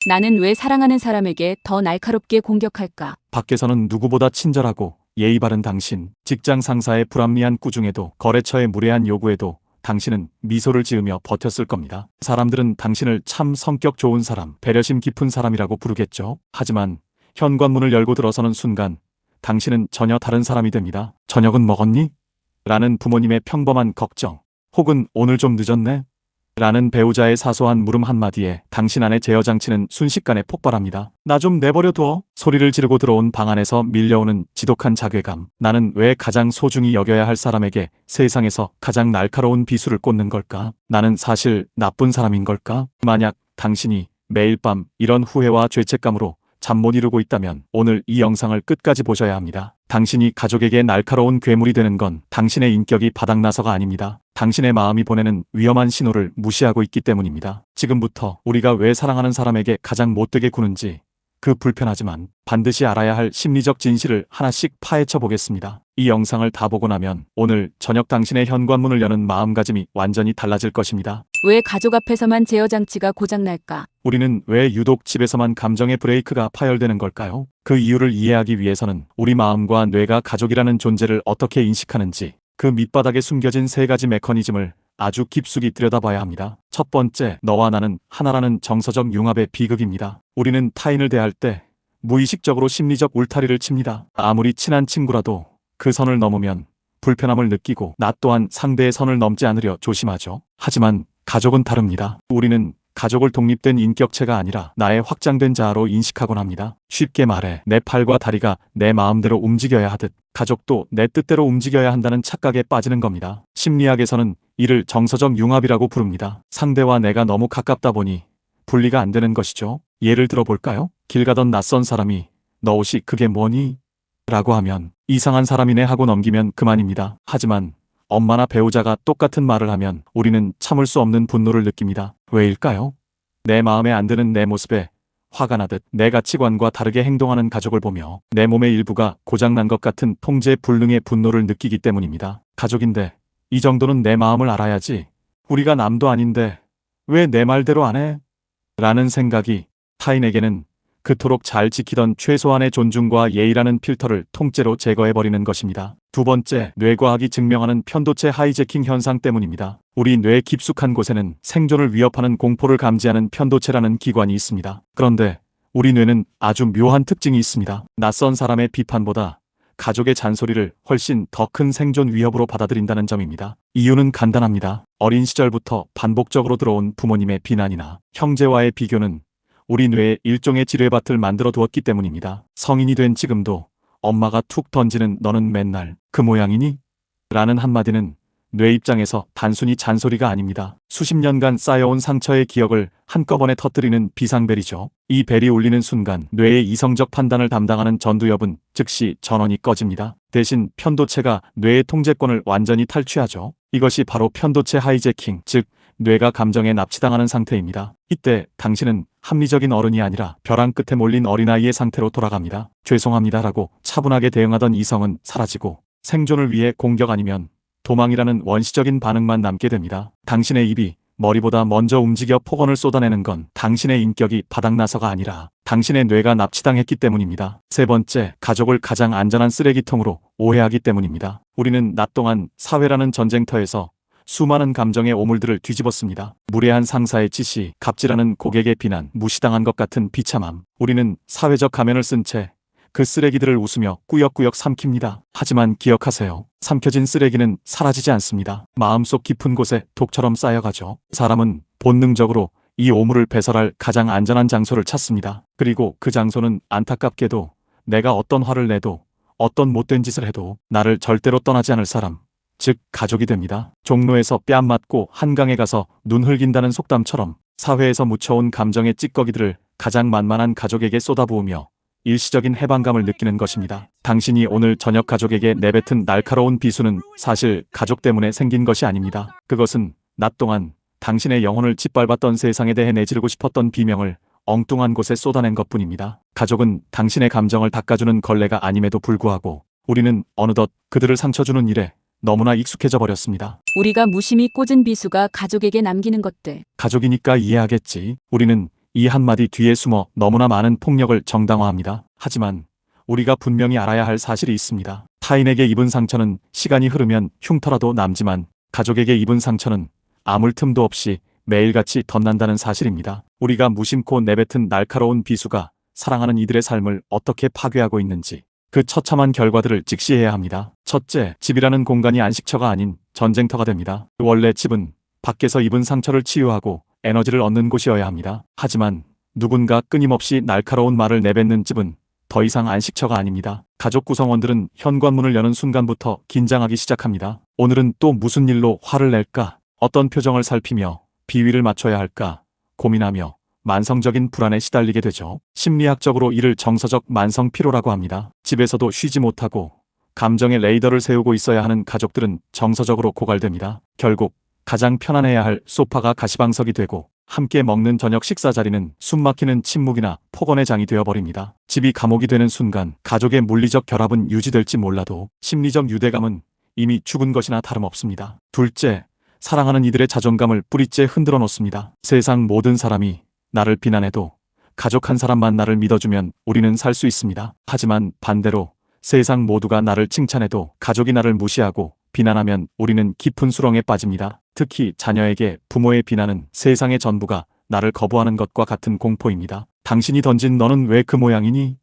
나는 왜 사랑하는 사람에게 더 날카롭게 공격할까? 밖에서는 누구보다 친절하고 예의 바른 당신, 직장 상사의 불합리한 꾸중에도 거래처의 무례한 요구에도 당신은 미소를 지으며 버텼을 겁니다. 사람들은 당신을 참 성격 좋은 사람, 배려심 깊은 사람이라고 부르겠죠. 하지만 현관문을 열고 들어서는 순간 당신은 전혀 다른 사람이 됩니다. 저녁은 먹었니? 라는 부모님의 평범한 걱정, 혹은 오늘 좀 늦었네? 라는 배우자의 사소한 물음 한마디에 당신 안의 제어장치는 순식간에 폭발합니다. 나 좀 내버려 둬. 소리를 지르고 들어온 방 안에서 밀려오는 지독한 자괴감. 나는 왜 가장 소중히 여겨야 할 사람에게 세상에서 가장 날카로운 비수를 꽂는 걸까? 나는 사실 나쁜 사람인 걸까? 만약 당신이 매일 밤 이런 후회와 죄책감으로 잠 못 이루고 있다면 오늘 이 영상을 끝까지 보셔야 합니다. 당신이 가족에게 날카로운 괴물이 되는 건 당신의 인격이 바닥나서가 아닙니다. 당신의 마음이 보내는 위험한 신호를 무시하고 있기 때문입니다. 지금부터 우리가 왜 사랑하는 사람에게 가장 못되게 구는지, 그 불편하지만 반드시 알아야 할 심리적 진실을 하나씩 파헤쳐 보겠습니다. 이 영상을 다 보고 나면 오늘 저녁 당신의 현관문을 여는 마음가짐이 완전히 달라질 것입니다. 왜 가족 앞에서만 제어장치가 고장날까? 우리는 왜 유독 집에서만 감정의 브레이크가 파열되는 걸까요? 그 이유를 이해하기 위해서는 우리 마음과 뇌가 가족이라는 존재를 어떻게 인식하는지, 그 밑바닥에 숨겨진 세 가지 메커니즘을 아주 깊숙이 들여다봐야 합니다. 첫 번째, 너와 나는 하나라는 정서적 융합의 비극입니다. 우리는 타인을 대할 때 무의식적으로 심리적 울타리를 칩니다. 아무리 친한 친구라도 그 선을 넘으면 불편함을 느끼고 나 또한 상대의 선을 넘지 않으려 조심하죠. 하지만 가족은 다릅니다. 우리는 가족을 독립된 인격체가 아니라 나의 확장된 자아로 인식하곤 합니다. 쉽게 말해 내 팔과 다리가 내 마음대로 움직여야 하듯 가족도 내 뜻대로 움직여야 한다는 착각에 빠지는 겁니다. 심리학에서는 이를 정서적 융합이라고 부릅니다. 상대와 내가 너무 가깝다 보니 분리가 안 되는 것이죠. 예를 들어 볼까요? 길 가던 낯선 사람이 너 옷이 그게 뭐니? 라고 하면 이상한 사람이네 하고 넘기면 그만입니다. 하지만 엄마나 배우자가 똑같은 말을 하면 우리는 참을 수 없는 분노를 느낍니다. 왜일까요? 내 마음에 안 드는 내 모습에 화가 나듯 내 가치관과 다르게 행동하는 가족을 보며 내 몸의 일부가 고장난 것 같은 통제 불능의 분노를 느끼기 때문입니다. 가족인데 이 정도는 내 마음을 알아야지. 우리가 남도 아닌데 왜 내 말대로 안 해? 라는 생각이 타인에게는 그토록 잘 지키던 최소한의 존중과 예의라는 필터를 통째로 제거해버리는 것입니다. 두 번째, 뇌과학이 증명하는 편도체 하이제킹 현상 때문입니다. 우리 뇌 깊숙한 곳에는 생존을 위협하는 공포를 감지하는 편도체라는 기관이 있습니다. 그런데 우리 뇌는 아주 묘한 특징이 있습니다. 낯선 사람의 비판보다 가족의 잔소리를 훨씬 더 큰 생존 위협으로 받아들인다는 점입니다. 이유는 간단합니다. 어린 시절부터 반복적으로 들어온 부모님의 비난이나 형제와의 비교는 우리 뇌에 일종의 지뢰밭을 만들어 두었기 때문입니다. 성인이 된 지금도 엄마가 툭 던지는 너는 맨날 그 모양이니? 라는 한마디는 뇌 입장에서 단순히 잔소리가 아닙니다. 수십 년간 쌓여온 상처의 기억을 한꺼번에 터뜨리는 비상벨이죠. 이 벨이 울리는 순간 뇌의 이성적 판단을 담당하는 전두엽은 즉시 전원이 꺼집니다. 대신 편도체가 뇌의 통제권을 완전히 탈취하죠. 이것이 바로 편도체 하이제킹, 즉 뇌가 감정에 납치당하는 상태입니다. 이때 당신은 합리적인 어른이 아니라 벼랑 끝에 몰린 어린아이의 상태로 돌아갑니다. 죄송합니다라고 차분하게 대응하던 이성은 사라지고 생존을 위해 공격 아니면 도망이라는 원시적인 반응만 남게 됩니다. 당신의 입이 머리보다 먼저 움직여 폭언을 쏟아내는 건 당신의 인격이 바닥나서가 아니라 당신의 뇌가 납치당했기 때문입니다. 세 번째, 가족을 가장 안전한 쓰레기통으로 오해하기 때문입니다. 우리는 낮 동안 사회라는 전쟁터에서 수많은 감정의 오물들을 뒤집었습니다. 무례한 상사의 지시, 갑질하는 고객의 비난, 무시당한 것 같은 비참함. 우리는 사회적 가면을 쓴 채 그 쓰레기들을 웃으며 꾸역꾸역 삼킵니다. 하지만 기억하세요. 삼켜진 쓰레기는 사라지지 않습니다. 마음속 깊은 곳에 독처럼 쌓여가죠. 사람은 본능적으로 이 오물을 배설할 가장 안전한 장소를 찾습니다. 그리고 그 장소는 안타깝게도 내가 어떤 화를 내도 어떤 못된 짓을 해도 나를 절대로 떠나지 않을 사람, 즉 가족이 됩니다. 종로에서 뺨 맞고 한강에 가서 눈 흘긴다는 속담처럼 사회에서 묻혀온 감정의 찌꺼기들을 가장 만만한 가족에게 쏟아부으며 일시적인 해방감을 느끼는 것입니다. 당신이 오늘 저녁 가족에게 내뱉은 날카로운 비수는 사실 가족 때문에 생긴 것이 아닙니다. 그것은 낮 동안 당신의 영혼을 짓밟았던 세상에 대해 내지르고 싶었던 비명을 엉뚱한 곳에 쏟아낸 것뿐입니다. 가족은 당신의 감정을 닦아주는 걸레가 아님에도 불구하고 우리는 어느덧 그들을 상처주는 일에 너무나 익숙해져 버렸습니다. 우리가 무심히 꽂은 비수가 가족에게 남기는 것들. 가족이니까 이해하겠지. 우리는 이 한마디 뒤에 숨어 너무나 많은 폭력을 정당화합니다. 하지만 우리가 분명히 알아야 할 사실이 있습니다. 타인에게 입은 상처는 시간이 흐르면 흉터라도 남지만 가족에게 입은 상처는 아물 틈도 없이 매일같이 덧난다는 사실입니다. 우리가 무심코 내뱉은 날카로운 비수가 사랑하는 이들의 삶을 어떻게 파괴하고 있는지 그 처참한 결과들을 직시해야 합니다. 첫째, 집이라는 공간이 안식처가 아닌 전쟁터가 됩니다. 원래 집은 밖에서 입은 상처를 치유하고 에너지를 얻는 곳이어야 합니다. 하지만 누군가 끊임없이 날카로운 말을 내뱉는 집은 더 이상 안식처가 아닙니다. 가족 구성원들은 현관문을 여는 순간부터 긴장하기 시작합니다. 오늘은 또 무슨 일로 화를 낼까? 어떤 표정을 살피며 비위를 맞춰야 할까? 고민하며 만성적인 불안에 시달리게 되죠. 심리학적으로 이를 정서적 만성 피로라고 합니다. 집에서도 쉬지 못하고 감정의 레이더를 세우고 있어야 하는 가족들은 정서적으로 고갈됩니다. 결국 가장 편안해야 할 소파가 가시방석이 되고 함께 먹는 저녁 식사 자리는 숨막히는 침묵이나 폭언의 장이 되어버립니다. 집이 감옥이 되는 순간 가족의 물리적 결합은 유지될지 몰라도 심리적 유대감은 이미 죽은 것이나 다름없습니다. 둘째, 사랑하는 이들의 자존감을 뿌리째 흔들어 놓습니다. 세상 모든 사람이 나를 비난해도 가족 한 사람만 나를 믿어주면 우리는 살 수 있습니다. 하지만 반대로 세상 모두가 나를 칭찬해도 가족이 나를 무시하고 비난하면 우리는 깊은 수렁에 빠집니다. 특히 자녀에게 부모의 비난은 세상의 전부가 나를 거부하는 것과 같은 공포입니다. 당신이 던진 너는 왜 그 모양이니?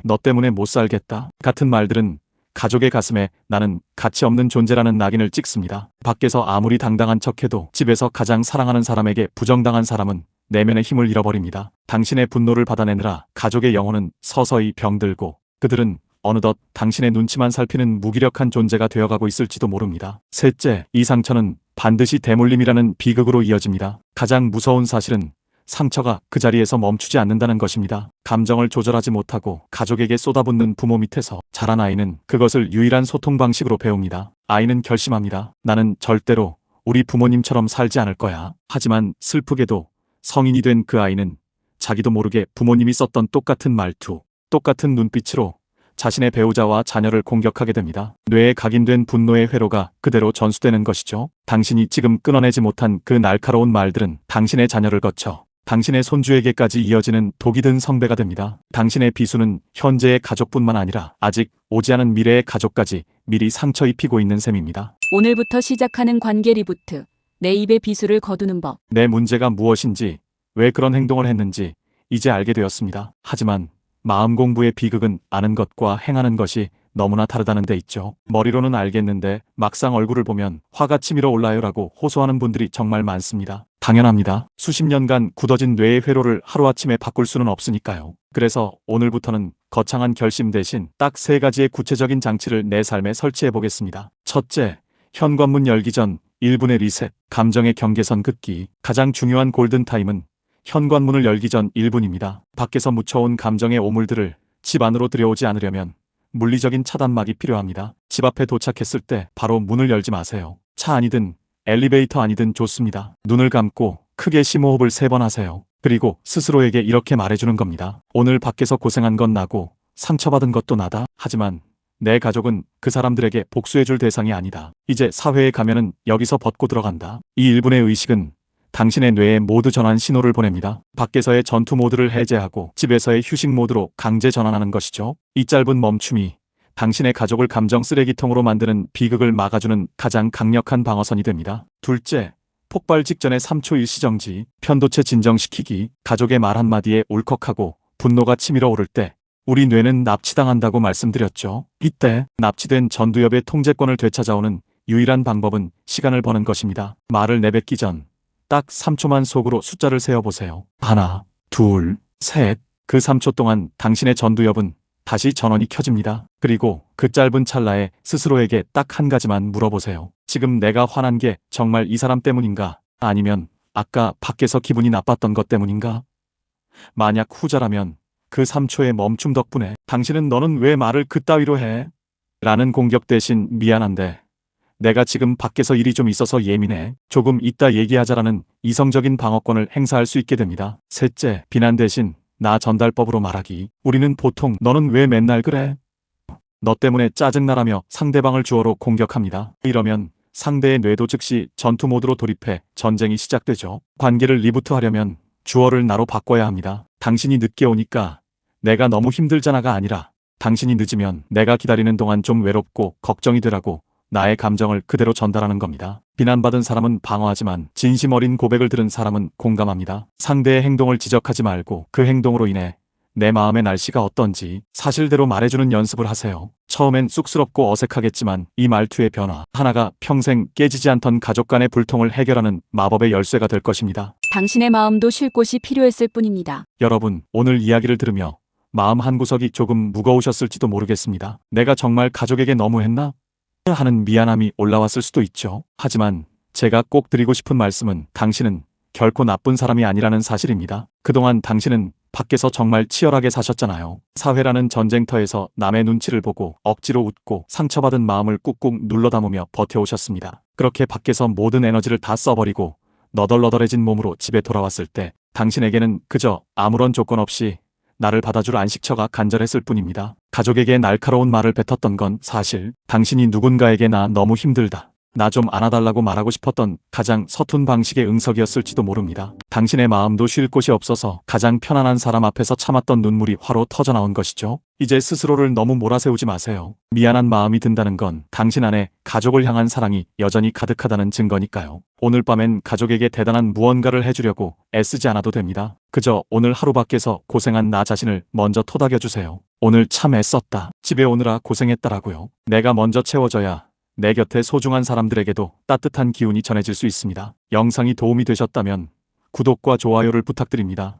너 때문에 못 살겠다. 같은 말들은 가족의 가슴에 나는 가치 없는 존재라는 낙인을 찍습니다. 밖에서 아무리 당당한 척해도 집에서 가장 사랑하는 사람에게 부정당한 사람은 내면의 힘을 잃어버립니다. 당신의 분노를 받아내느라 가족의 영혼은 서서히 병들고 그들은 어느덧 당신의 눈치만 살피는 무기력한 존재가 되어가고 있을지도 모릅니다. 셋째, 이 상처는 반드시 대물림이라는 비극으로 이어집니다. 가장 무서운 사실은 상처가 그 자리에서 멈추지 않는다는 것입니다. 감정을 조절하지 못하고 가족에게 쏟아붓는 부모 밑에서 자란 아이는 그것을 유일한 소통 방식으로 배웁니다. 아이는 결심합니다. 나는 절대로 우리 부모님처럼 살지 않을 거야. 하지만 슬프게도 성인이 된 그 아이는 자기도 모르게 부모님이 썼던 똑같은 말투, 똑같은 눈빛으로 자신의 배우자와 자녀를 공격하게 됩니다. 뇌에 각인된 분노의 회로가 그대로 전수되는 것이죠. 당신이 지금 끊어내지 못한 그 날카로운 말들은 당신의 자녀를 거쳐 당신의 손주에게까지 이어지는 독이 든 성배가 됩니다. 당신의 비수는 현재의 가족뿐만 아니라 아직 오지 않은 미래의 가족까지 미리 상처 입히고 있는 셈입니다. 오늘부터 시작하는 관계 리부트. 내 입에 비수를 거두는 법. 내 문제가 무엇인지, 왜 그런 행동을 했는지 이제 알게 되었습니다. 하지만 마음 공부의 비극은 아는 것과 행하는 것이 너무나 다르다는 데 있죠. 머리로는 알겠는데 막상 얼굴을 보면 화가 치밀어 올라요라고 호소하는 분들이 정말 많습니다. 당연합니다. 수십 년간 굳어진 뇌의 회로를 하루아침에 바꿀 수는 없으니까요. 그래서 오늘부터는 거창한 결심 대신 딱 3가지의 구체적인 장치를 내 삶에 설치해 보겠습니다. 첫째, 현관문 열기 전 1분의 리셋, 감정의 경계선 긋기. 가장 중요한 골든타임은 현관문을 열기 전 1분입니다. 밖에서 묻혀온 감정의 오물들을 집 안으로 들여오지 않으려면 물리적인 차단막이 필요합니다. 집 앞에 도착했을 때 바로 문을 열지 마세요. 차 아니든 엘리베이터 아니든 좋습니다. 눈을 감고 크게 심호흡을 3번 하세요. 그리고 스스로에게 이렇게 말해주는 겁니다. 오늘 밖에서 고생한 건 나고 상처받은 것도 나다. 하지만 내 가족은 그 사람들에게 복수해줄 대상이 아니다. 이제 사회에 가면은 여기서 벗고 들어간다. 이 1분의 의식은 당신의 뇌에 모두 전환 신호를 보냅니다. 밖에서의 전투 모드를 해제하고 집에서의 휴식 모드로 강제 전환하는 것이죠. 이 짧은 멈춤이 당신의 가족을 감정 쓰레기통으로 만드는 비극을 막아주는 가장 강력한 방어선이 됩니다. 둘째, 폭발 직전의 3초 일시정지, 편도체 진정시키기. 가족의 말 한마디에 울컥하고 분노가 치밀어 오를 때 우리 뇌는 납치당한다고 말씀드렸죠. 이때 납치된 전두엽의 통제권을 되찾아오는 유일한 방법은 시간을 버는 것입니다. 말을 내뱉기 전 딱 3초만 속으로 숫자를 세어보세요. 하나, 둘, 셋. 그 3초 동안 당신의 전두엽은 다시 전원이 켜집니다. 그리고 그 짧은 찰나에 스스로에게 딱 한 가지만 물어보세요. 지금 내가 화난 게 정말 이 사람 때문인가? 아니면 아까 밖에서 기분이 나빴던 것 때문인가? 만약 후자라면 그 3초의 멈춤 덕분에 당신은 너는 왜 말을 그따위로 해? 라는 공격 대신 미안한데 내가 지금 밖에서 일이 좀 있어서 예민해. 조금 이따 얘기하자라는 이성적인 방어권을 행사할 수 있게 됩니다. 셋째, 비난 대신 나 전달법으로 말하기. 우리는 보통 너는 왜 맨날 그래? 너 때문에 짜증나라며 상대방을 주어로 공격합니다. 이러면 상대의 뇌도 즉시 전투 모드로 돌입해 전쟁이 시작되죠. 관계를 리부트하려면 주어를 나로 바꿔야 합니다. 당신이 늦게 오니까 내가 너무 힘들잖아가 아니라 당신이 늦으면 내가 기다리는 동안 좀 외롭고 걱정이 되라고 나의 감정을 그대로 전달하는 겁니다. 비난받은 사람은 방어하지만 진심 어린 고백을 들은 사람은 공감합니다. 상대의 행동을 지적하지 말고 그 행동으로 인해 내 마음의 날씨가 어떤지 사실대로 말해주는 연습을 하세요. 처음엔 쑥스럽고 어색하겠지만 이 말투의 변화 하나가 평생 깨지지 않던 가족 간의 불통을 해결하는 마법의 열쇠가 될 것입니다. 당신의 마음도 쉴 곳이 필요했을 뿐입니다. 여러분, 오늘 이야기를 들으며 마음 한구석이 조금 무거우셨을지도 모르겠습니다. 내가 정말 가족에게 너무했나? 하는 미안함이 올라왔을 수도 있죠. 하지만 제가 꼭 드리고 싶은 말씀은 당신은 결코 나쁜 사람이 아니라는 사실입니다. 그동안 당신은 밖에서 정말 치열하게 사셨잖아요. 사회라는 전쟁터에서 남의 눈치를 보고 억지로 웃고 상처받은 마음을 꾹꾹 눌러 담으며 버텨오셨습니다. 그렇게 밖에서 모든 에너지를 다 써버리고 너덜너덜해진 몸으로 집에 돌아왔을 때 당신에게는 그저 아무런 조건 없이 나를 받아줄 안식처가 간절했을 뿐입니다. 가족에게 날카로운 말을 뱉었던 건 사실 당신이 누군가에게 나 너무 힘들다, 나 좀 안아달라고 말하고 싶었던 가장 서툰 방식의 응석이었을지도 모릅니다. 당신의 마음도 쉴 곳이 없어서 가장 편안한 사람 앞에서 참았던 눈물이 화로 터져나온 것이죠. 이제 스스로를 너무 몰아세우지 마세요. 미안한 마음이 든다는 건 당신 안에 가족을 향한 사랑이 여전히 가득하다는 증거니까요. 오늘 밤엔 가족에게 대단한 무언가를 해주려고 애쓰지 않아도 됩니다. 그저 오늘 하루 밖에서 고생한 나 자신을 먼저 토닥여주세요. 오늘 참 애썼다. 집에 오느라 고생했다라고요. 내가 먼저 채워져야 내 곁에 소중한 사람들에게도 따뜻한 기운이 전해질 수 있습니다. 영상이 도움이 되셨다면 구독과 좋아요를 부탁드립니다.